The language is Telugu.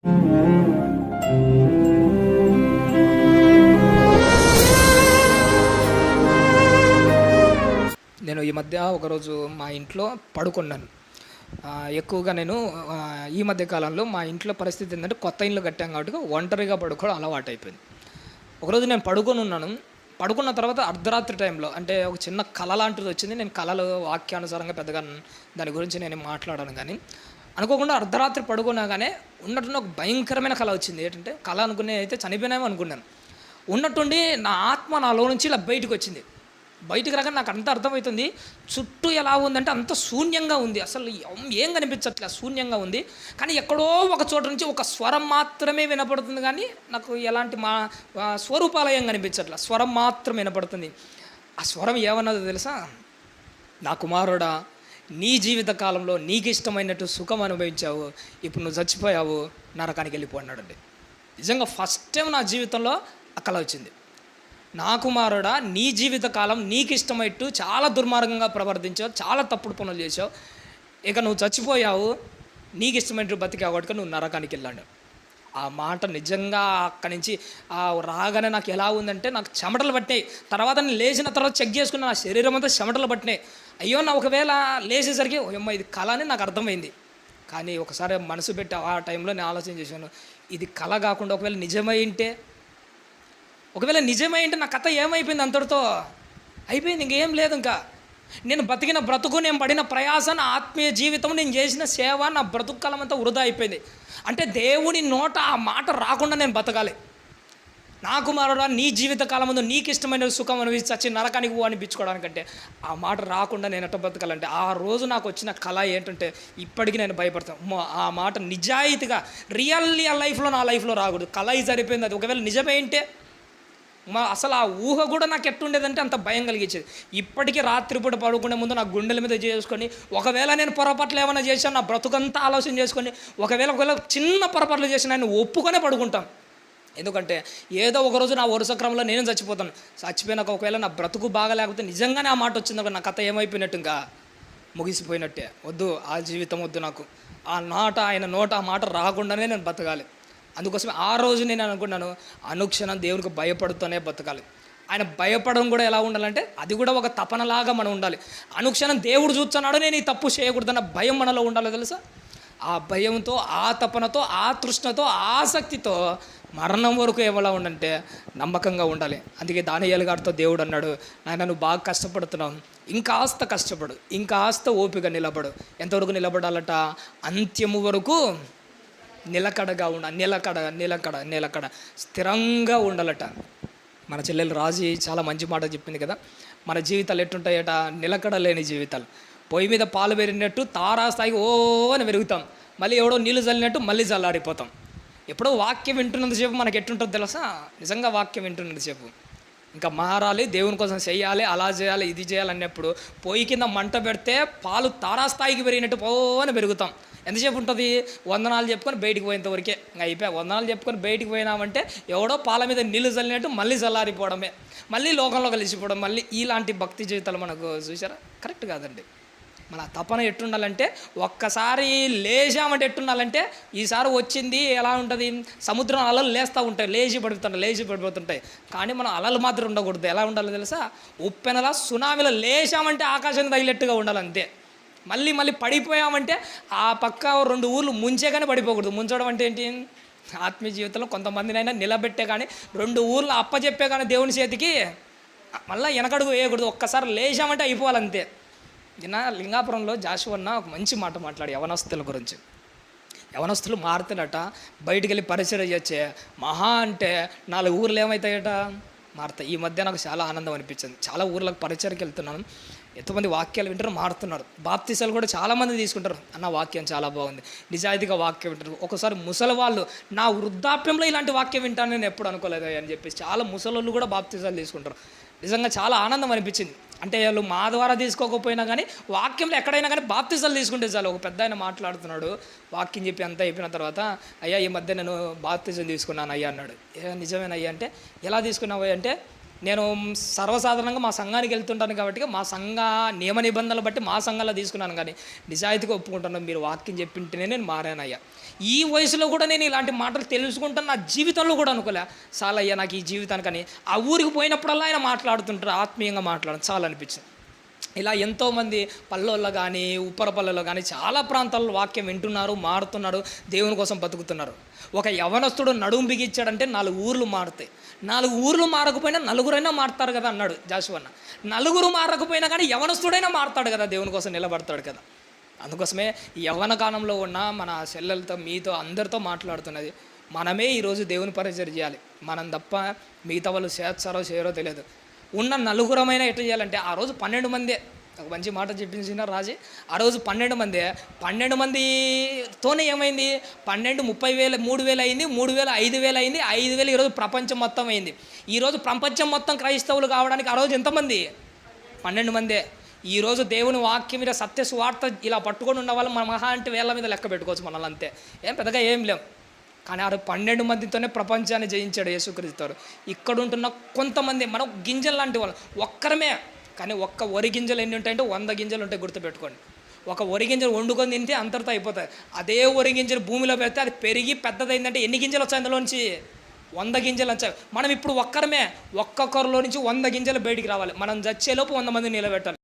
నేను ఈ మధ్య ఒకరోజు మా ఇంట్లో పడుకున్నాను. ఎక్కువగా నేను ఈ మధ్య కాలంలో మా ఇంట్లో పరిస్థితి ఏంటంటే కొత్త ఇల్లు కట్టాం కాబట్టి ఒంటరిగా పడుకోవడం అలవాటైపోయింది. ఒకరోజు నేను పడుకొనున్నాను. పడుకున్న తర్వాత అర్ధరాత్రి టైంలో అంటే ఒక చిన్న కల లాంటిది వచ్చింది. నేను కలలు వాక్యానుసారంగా పెద్దగా దాని గురించి నేను మాట్లాడాను కానీ, అనుకోకుండా అర్ధరాత్రి పడుకున్నాగానే ఉన్నట్టుండి ఒక భయంకరమైన కల వచ్చింది. ఏంటంటే కల అనుకునే అయితే చనిపోయినామో అనుకున్నాను. ఉన్నట్టుండి నా ఆత్మ నాలో నుంచి ఇలా బయటకు వచ్చింది. బయటికి రాగానే నాకు అంత అర్థమవుతుంది. చుట్టూ ఎలా ఉందంటే అంత శూన్యంగా ఉంది. అసలు ఏం కనిపించట్లే, శూన్యంగా ఉంది. కానీ ఎక్కడో ఒక చోట నుంచి ఒక స్వరం మాత్రమే వినపడుతుంది. కానీ నాకు ఎలాంటి స్వరూపాలు ఏం కనిపించట్లే, స్వరం మాత్రం వినపడుతుంది. ఆ స్వరం ఏమన్నదో తెలుసా? నా కుమారుడా, నీ జీవిత కాలంలో నీకు ఇష్టమైనట్టు సుఖం అనుభవించావు, ఇప్పుడు నువ్వు చచ్చిపోయావు, నరకానికి వెళ్ళిపో అన్నాడండి. నిజంగా ఫస్ట్ టైం నా జీవితంలో ఆ కల వచ్చింది. నా కుమారుడా, నీ జీవితకాలం నీకు ఇష్టమైట్టు చాలా దుర్మార్గంగా ప్రవర్తించావు, చాలా తప్పుడు పనులు చేసావు, ఇక నువ్వు చచ్చిపోయావు, నీకు ఇష్టమైనట్టు బతికావు కాబట్టి నువ్వు నరకానికి వెళ్ళాడు. ఆ మాట నిజంగా అక్కడి నుంచి రాగానే నాకు ఎలా ఉందంటే నాకు చెమటలు పట్టినాయి. తర్వాత నేను లేచిన తర్వాత చెక్ చేసుకున్న నా శరీరం అంతా చెమటలు పట్టినాయి. అయ్యో, నా ఒకవేళ లేచేసరికి అమ్మ ఇది కళ అని నాకు అర్థమైంది. కానీ ఒకసారి మనసు పెట్టి ఆ టైంలో నేను ఆలోచన చేశాను, ఇది కళ కాకుండా ఒకవేళ నిజమై ఉంటే, ఒకవేళ నిజమై ఉంటే నా కథ ఏమైపోయింది? అంతటితో అయిపోయింది, ఇంకేం లేదు. ఇంకా నేను బతికిన బ్రతుకు, నేను పడిన ప్రయాస, నా ఆత్మీయ జీవితం, నేను చేసిన సేవ, నా బ్రతుకు కాలం అంతా వృధా అయిపోయింది. అంటే దేవుని నోట ఆ మాట రాకుండా నేను బతకాలి. నా కుమారుడా, నీ జీవిత కాలం ముందు నీకు ఇష్టమైన సుఖం అనిపించి వచ్చి నరకానికి పో అనిపించుకోవడానికంటే ఆ మాట రాకుండా నేను ఎట్ట బతకాలంటే, ఆ రోజు నాకు వచ్చిన కళ ఏంటంటే ఇప్పటికీ నేను భయపడతాను. ఆ మాట నిజాయితీగా రియల్లీ ఆ లైఫ్లో, నా లైఫ్లో రాకూడదు. కళ సరిపోయింది. అది ఒకవేళ నిజమే ఉంటే అసలు ఆ ఊహ కూడా నాకు ఎట్టుండేదంటే అంత భయం కలిగించేది. ఇప్పటికీ రాత్రిపూట పడుకునే ముందు నా గుండెల మీద చేసుకొని, ఒకవేళ నేను పొరపాట్లు ఏమైనా చేశాను, నా బ్రతుకంతా ఆలోచన చేసుకొని, ఒకవేళ చిన్న పొరపాట్లు చేసిన ఆయన ఒప్పుకొనే పడుకుంటాం. ఎందుకంటే ఏదో ఒకరోజు నా వరుస క్రమంలో నేను చచ్చిపోతాను. చచ్చిపోయినాక ఒకవేళ నా బ్రతుకు బాగా లేకపోతే నిజంగానే ఆ మాట వచ్చింది, నా కథ ఏమైపోయినట్టు, ఇంకా ముగిసిపోయినట్టే. వద్దు, ఆ జీవితం వద్దు నాకు. ఆయన నోట ఆ మాట రాకుండానే నేను బతకాలి. అందుకోసమే ఆ రోజు నేను అనుకున్నాను, అనుక్షణం దేవునికి భయపడుతూనే బతకాలి. ఆయన భయపడడం కూడా ఎలా ఉండాలంటే అది కూడా ఒక తపనలాగా మనం ఉండాలి. అనుక్షణం దేవుడు చూస్తున్నాడు, నేను ఈ తప్పు చేయకూడదన్న భయం మనలో ఉండాలి తెలుసా? ఆ భయంతో, ఆ తపనతో, ఆ తృష్ణతో, ఆసక్తితో మరణం వరకు ఏమలా ఉండంటే నమ్మకంగా ఉండాలి. అందుకే దానియేలు గారితో దేవుడు అన్నాడు, నాయన నువ్వు బాగా కష్టపడుతున్నావు, ఇంకాస్త కష్టపడు, ఇంకాస్త ఓపిక నిలబడు. ఎంతవరకు నిలబడాలట? అంత్యము వరకు నిలకడగా నిలకడ స్థిరంగా ఉండాలట. మన చెల్లెలు రాజీ చాలా మంచి మాట చెప్పింది కదా, మన జీవితాలు ఎట్టుంటాయట? నిలకడ లేని జీవితాలు. పొయ్యి మీద పాలు పెరిగినట్టు తారాస్థాయికి అని పెరుగుతాం, మళ్ళీ ఎవడో నీళ్ళు చల్లినట్టు మళ్ళీ చల్లారిపోతాం. ఎప్పుడో వాక్యం వింటున్నంతసేపు మనకి ఎట్టుంటుందో తెలుసా? నిజంగా వాక్యం వింటున్నంతసేపు ఇంకా మారాలి, దేవుని కోసం చెయ్యాలి, అలా చేయాలి, ఇది చేయాలి అన్నప్పుడు పొయ్యి కింద మంట పెడితే పాలు తారాస్థాయికి పెరిగినట్టు అని పెరుగుతాం. ఎంతసేపు ఉంటుంది? వందనాలు చెప్పుకొని బయటికి పోయేంతవరకే ఇంకా అయిపోయా. వందనాలు చెప్పుకొని బయటికి పోయినామంటే ఎవడో పాల మీద నీళ్ళు చల్లినట్టు మళ్ళీ చల్లారిపోవడమే, మళ్ళీ లోకంలో కలిసిపోవడం. మళ్ళీ ఇలాంటి భక్తి జీవితాలు మనకు చూసారా? కరెక్ట్ కాదండి. మన తపన ఎట్టుండాలంటే, ఒక్కసారి లేచామంటే ఎట్టుండాలంటే, ఈసారి వచ్చింది ఎలా ఉంటుంది? సముద్రం అలలు లేస్తూ ఉంటాయి, లేచి పడిపోతుంటాయి. కానీ మనం అలలు మాత్రం ఉండకూడదు. ఎలా ఉండాలో తెలుసా? ఉప్పెనలా సునామీలో లేచామంటే ఆకాశాన్ని తగిలేట్టుగా ఉండాలి, అంతే. మళ్ళీ పడిపోయామంటే ఆ పక్క 2 ఊర్లు ముంచే కానీ పడిపోకూడదు. ముంచడం అంటే ఏంటి? ఆత్మీయ జీవితంలో కొంతమందినైనా నిలబెట్టే కానీ 2 ఊర్లు అప్పచెప్పే కానీ దేవుని చేతికి మళ్ళీ వెనకడుగు వేయకూడదు. ఒక్కసారి లేచామంటే అయిపోవాలంతే. నిన్న లింగాపురంలో జాషువన్న ఒక మంచి మాట మాట్లాడు యవనస్తుల గురించి. యవనస్తులు మారుతాడట, బయటికి వెళ్ళి పరిచయం చేయొచ్చే, మహా అంటే 4 ఊర్లు ఏమవుతాయట? మారుతాయి. ఈ మధ్య నాకు చాలా ఆనందం అనిపించింది. చాలా ఊర్లకు పరిచయకి వెళ్తున్నాను, ఎంతోమంది వాక్యాలు వింటారు, మారుతున్నారు. బాప్తీసాలు కూడా చాలామంది తీసుకుంటారు. అన్న వాక్యం చాలా బాగుంది, నిజాయితీగా వాక్యం వింటారు. ఒకసారి ముసలి వాళ్ళు, నా వృద్ధాప్యంలో ఇలాంటి వాక్యం వింటాను నేను ఎప్పుడు అనుకోలేదు అని చెప్పేసి చాలా ముసలోళ్ళు కూడా బాప్తీసాలు తీసుకుంటారు. నిజంగా చాలా ఆనందం అనిపించింది. అంటే వాళ్ళు మా ద్వారా తీసుకోకపోయినా కానీ వాక్యంలో ఎక్కడైనా కానీ బాప్తీసాలు తీసుకుంటే చాలు. ఒక పెద్ద ఆయన మాట్లాడుతున్నాడు, వాక్యం చెప్పి అంతా అయిపోయిన తర్వాత, అయ్యా ఈ మధ్య నేను బాప్తీసం తీసుకున్నాను అయ్యా అన్నాడు. నిజమేనయ్యా అంటే, ఎలా తీసుకున్నావు అంటే, నేను సర్వసాధారణంగా మా సంఘానికి వెళ్తుంటాను కాబట్టి మా సంఘ నియమ నిబంధనలు బట్టి మా సంఘంలో తీసుకున్నాను, కానీ నిజాయితీగా ఒప్పుకుంటున్నాను, మీరు వాక్యం చెప్పింటేనే నేను మారానయ్యా. ఈ వయసులో కూడా నేను ఇలాంటి మాటలు తెలుసుకుంటాను, నా జీవితంలో కూడా అనుకోలే. చాలయ్యా నాకు ఈ జీవితానికని. ఆ ఊరికి పోయినప్పుడల్లా ఆయన మాట్లాడుతుంటారు, ఆత్మీయంగా మాట్లాడడం చాలా అనిపించింది. ఇలా ఎంతోమంది పల్లెల్లో కానీ ఉప్పరపల్లెలో కానీ చాలా ప్రాంతాల్లో వాక్యం వింటున్నారు, మారుతున్నారు, దేవుని కోసం బతుకుతున్నారు. ఒక యవనస్తుడు నడుము బిగించాడంటే 4 ఊర్లు మారుతాయి. 4 ఊర్లు మారకపోయినా నలుగురైనా మారుతారు కదా అన్నాడు జాషువన్న. నలుగురు మారకపోయినా కానీ యవనస్తుడైనా మారుతాడు కదా, దేవుని కోసం నిలబడతాడు కదా. అందుకోసమే ఈ యవ్వన కాలంలో ఉన్న మన చెల్లెలతో, మీతో, అందరితో మాట్లాడుతున్నది, మనమే ఈరోజు దేవుని పరిచయం చేయాలి. మనం తప్ప మిగతా వాళ్ళు చేస్తారో చేయరో తెలియదు. ఉన్న నలుగురమైనా ఎట్లా చేయాలంటే, ఆ రోజు 12 మందే, ఒక మంచి మాట చెప్పించిన రాజీ, ఆ రోజు 12 మందే. 12 మందితోనే ఏమైంది, 12 30,000 3,000 అయింది, 3,000 5,000 అయింది, 5,000 ఈరోజు ప్రపంచం మొత్తం అయింది. ఈరోజు ప్రపంచం మొత్తం క్రైస్తవులు కావడానికి ఆ రోజు ఎంతమంది? 12 మందే. ఈరోజు దేవుని వాక్యం మీద సత్య సువార్త ఇలా పట్టుకొని ఉన్న వాళ్ళు మన మహా అంటే వేళ్ళ మీద లెక్క పెట్టుకోవచ్చు మనల్ని, అంతే. ఏం పెద్దగా ఏం లేవు. కానీ ఆ 12 మందితోనే ప్రపంచాన్ని జయించాడు యేసుక్రీస్తు. ఇక్కడ ఉంటున్న కొంతమంది మనం గింజలు లాంటి వాళ్ళు ఒక్కరమే, కానీ ఒక్క వరి గింజలు ఎన్ని ఉంటాయంటే 100 గింజలు ఉంటాయి, గుర్తుపెట్టుకోండి. ఒక వరి గింజలు వండుకొని తింటే అంతటితో అయిపోతాయి. అదే వరి గింజలు భూమిలో పెడితే అది పెరిగి పెద్దదైందంటే ఎన్ని గింజలు వచ్చాయి అందులోంచి? 100 గింజలు వచ్చాయి. మనం ఇప్పుడు ఒక్కరమే, ఒక్కొక్కరిలో నుంచి 100 గింజలు బయటికి రావాలి. మనం చచ్చేలోపు 100 మందిని నిలబెట్టాలి.